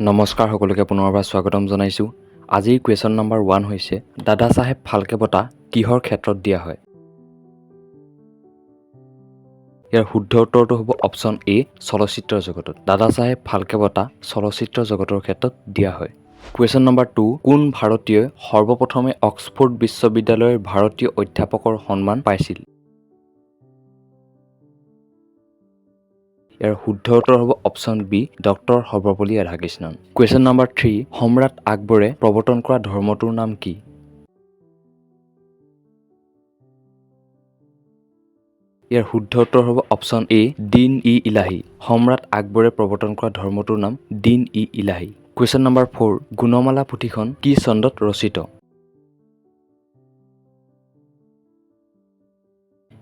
নমস্কাৰ সকলোকে পুনৰবাৰ স্বাগতম জনাইছোঁ। আজিৰ কুৱেশ্যন নম্বৰ 1 হৈছে দাদা চাহেব ফাল্কে বঁটা কিহৰ ক্ষেত্ৰত দিয়া হয়? ইয়াৰ শুদ্ধ উত্তৰটো হ'ব অপশ্যন এ চলচ্চিত্ৰ জগতত। দাদা চাহেব ফাল্কে বঁটা চলচ্চিত্ৰ জগতৰ ক্ষেত্ৰত দিয়া হয়। কুৱেশ্যন নম্বৰ 2 কোন ভাৰতীয়ই সৰ্বপ্ৰথমে অক্সফোৰ্ড বিশ্ববিদ্যালয়ৰ ভাৰতীয় অধ্যাপকৰ সন্মান পাইছিল? ইয়াৰ শুদ্ধ উত্তৰ হ'ব option B doctor Sarvepalli Radhakrishnan. Question number 3 সম্ৰাট আকবৰে প্ৰৱৰ্তন কৰা ধৰ্মটোৰ নাম কি? ইয়াৰ শুদ্ধ উত্তৰ হ'ব অপশ্যন এ দিন-ই-ইলাহী। সম্ৰাট আকবৰে প্ৰৱৰ্তন কৰা ধৰ্মটোৰ নাম দিন-ই-ইলাহী। কুৱেশ্যন নম্বৰ 4 গুণমালা পুথিখন কি চনত ৰচিত?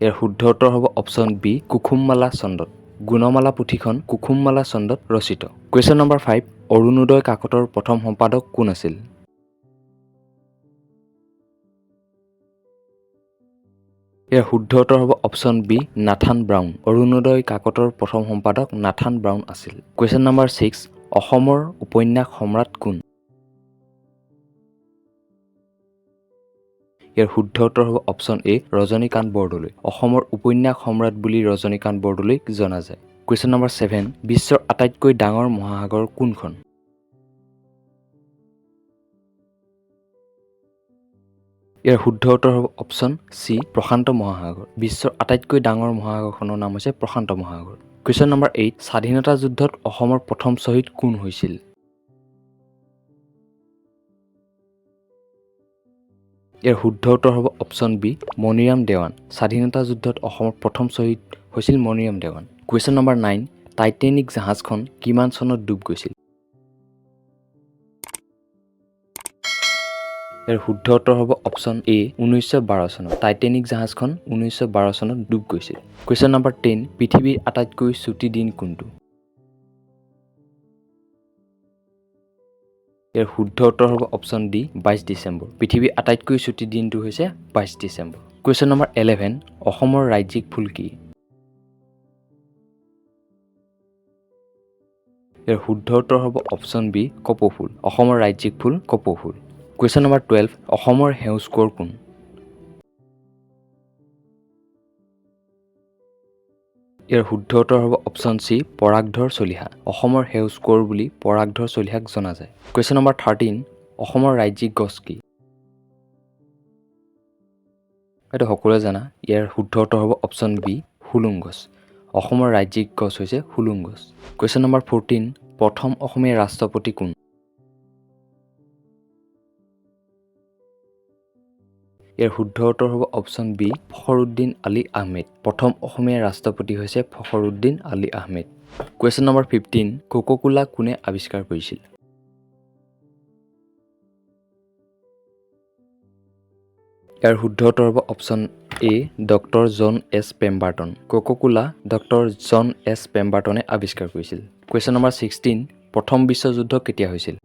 ইয়াৰ শুদ্ধ উত্তৰ হ'ব অপশ্যন বি কুসুমমালা চন্দত। গুণমালা পুথিখন কুসুমমালা চন্দত ৰচিত। কুৱেশ্যন নম্বৰ 5 অৰুণোদয় কাকতৰ প্ৰথম সম্পাদক কোন আছিল? ইয়াৰ শুদ্ধ উত্তৰ হ'ব option B Nathan Brown. Arunodoi কাকতৰ প্ৰথম সম্পাদক নাথান ব্ৰাউন আছিল। কুৱেশ্যন নম্বৰ 6 অসমৰ উপন্যাস সম্ৰাট কোন? ইয়াৰ শুদ্ধ উত্তৰ হ'ব অপশ্যন এ ৰজনীকান্ত বৰদলৈ। অসমৰ উপন্যাস সম্ৰাট বুলি ৰজনীকান্ত বৰদলৈক জনা যায়। কুৱেশ্যন নম্বৰ 7 বিশ্বৰ আটাইতকৈ ডাঙৰ মহাসাগৰ কোনখন? ইয়াৰ শুদ্ধ উত্তৰ হ'ব অপশ্যন চি প্ৰশান্ত মহাসাগৰ। বিশ্বৰ আটাইতকৈ ডাঙৰ মহাসাগৰখনৰ নাম হৈছে প্ৰশান্ত মহাসাগৰ। কুৱেশ্যন নম্বৰ 8 স্বাধীনতা যুদ্ধত অসমৰ প্ৰথম শ্বহীদ কোন হৈছিল? ইয়াৰ শুদ্ধ উত্তৰ হ'ব অপশ্যন বি মণিৰাম দেৱান। স্বাধীনতা যুদ্ধত অসমৰ প্ৰথম শ্বহীদ হৈছিল Maniram Dewan. Question number 9 Titanic জাহাজখন কিমান চনত ডুব গৈছিল? ইয়াৰ শুদ্ধ উত্তৰ হ'ব অপশ্যন এ 1912 চনত। টাইটেনিক জাহাজখন 1912 চনত ডুব গৈছিল। কুৱেশ্যন নম্বৰ 10 পৃথিৱীৰ আটাইতকৈ চুটি দিন কোনটো? ইয়াৰ শুদ্ধ উত্তৰ হ'ব অপশ্যন ডি 22 ডিচেম্বৰ। পৃথিৱীৰ আটাইতকৈ চুটি দিনটো হৈছে 22 ডিচেম্বৰ। কুৱেশ্যন নম্বৰ 11 অসমৰ ৰাজ্যিক ফুল কি? ইয়াৰ শুদ্ধ উত্তৰ হ'ব অপশ্যন বি কপৌফুল। অসমৰ ৰাজ্যিক ফুল কপৌফুল। কুৱেশ্যন নম্বৰ 12 অসমৰ সেউজ কোঁৱৰ কোন? ইয়াৰ শুদ্ধ উত্তৰ হ'ব অপশ্যন চি পৰাগধৰ চলিহা। অসমৰ সেউজ কোঁৱৰ বুলি পৰাগধৰ চলিহাক জনা যায়। কুৱেশ্যন নম্বৰ 13 অসমৰ ৰাজ্যিক গছ কি? এইটো সকলোৱে জানা। ইয়াৰ শুদ্ধ উত্তৰ হ'ব অপশ্যন বি হুলুং গছ। অসমৰ ৰাজ্যিক গছ হৈছে হুলুং গছ। কুৱেশ্যন নম্বৰ 14 প্ৰথম অসমীয়া ৰাষ্ট্ৰপতি কোন? ইয়াৰ শুদ্ধ উত্তৰ হ'ব অপশ্যন বি ফখৰুদ্দিন আলি আহমেদ। প্ৰথম অসমীয়া ৰাষ্ট্ৰপতি হৈছে Fakhruddin Ali Ahmed. Question number 15 Coca-Cola কোনে আৱিষ্কাৰ কৰিছিল? ইয়াৰ শুদ্ধ উত্তৰ হ'ব option A doctor John S পেম্বাৰটন। কোকা-কোলা ডক্টৰ জন এছ পেম্বাৰটনে আৱিষ্কাৰ কৰিছিল। কুৱেশ্যন নম্বৰ 16 প্ৰথম বিশ্বযুদ্ধ কেতিয়া হৈছিল?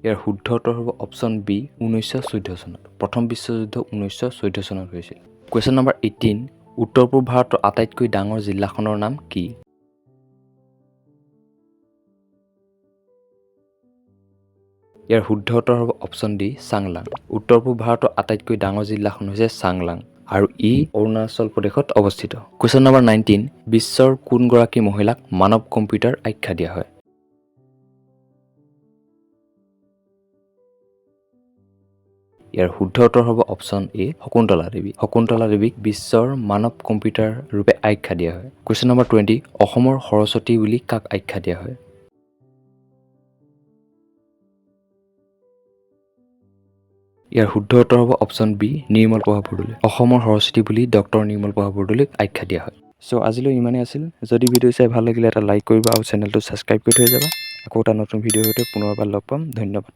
ইয়াৰ শুদ্ধ উত্তৰ হ'ব অপশ্যন বি 1914 চনত। প্ৰথম বিশ্বযুদ্ধ 1914 চনত হৈছিল। কুৱেশ্যন নম্বৰ 18 উত্তৰ পূব ভাৰতৰ আটাইতকৈ ডাঙৰ জিলাখনৰ নাম কি? ইয়াৰ শুদ্ধ উত্তৰ হ'ব অপশ্যন ডি চাংলাং। উত্তৰ পূব ভাৰতৰ আটাইতকৈ ডাঙৰ জিলাখন হৈছে চাংলাং আৰু ই অৰুণাচল প্ৰদেশত অৱস্থিত। কুৱেশ্যন নম্বৰ 19 বিশ্বৰ কোনগৰাকী মহিলাক মানৱ কম্পিউটাৰ আখ্যা দিয়া হয়? ইয়াৰ শুদ্ধ উত্তৰ হ'ব অপশ্যন এ শকুন্তলা দেৱী। শকুন্তলা দেৱীক বিশ্বৰ মানৱ কম্পিউটাৰ ৰূপে আখ্যা দিয়া হয়। কুৱেশ্যন নম্বৰ 20 অসমৰ সৰস্বতী বুলি কাক আখ্যা দিয়া হয়? ইয়াৰ শুদ্ধ উত্তৰ হ'ব অপশ্যন বি নিৰ্মল প্ৰভা বৰদলৈ। অসমৰ সৰস্বতী বুলি ডক্টৰ নিৰ্মল প্ৰভা বৰদলৈক আখ্যা দিয়া হয়। চ' আজিলৈ ইমানেই আছিল। যদি ভিডিঅ' চাই ভাল লাগিলে এটা লাইক কৰিবা আৰু চেনেলটো ছাবস্ক্ৰাইব কৰি থৈ যাবা। আকৌ এটা নতুন ভিডিঅ'ৰ সৈতে পুনৰবাৰ লগ পাম। ধন্যবাদ।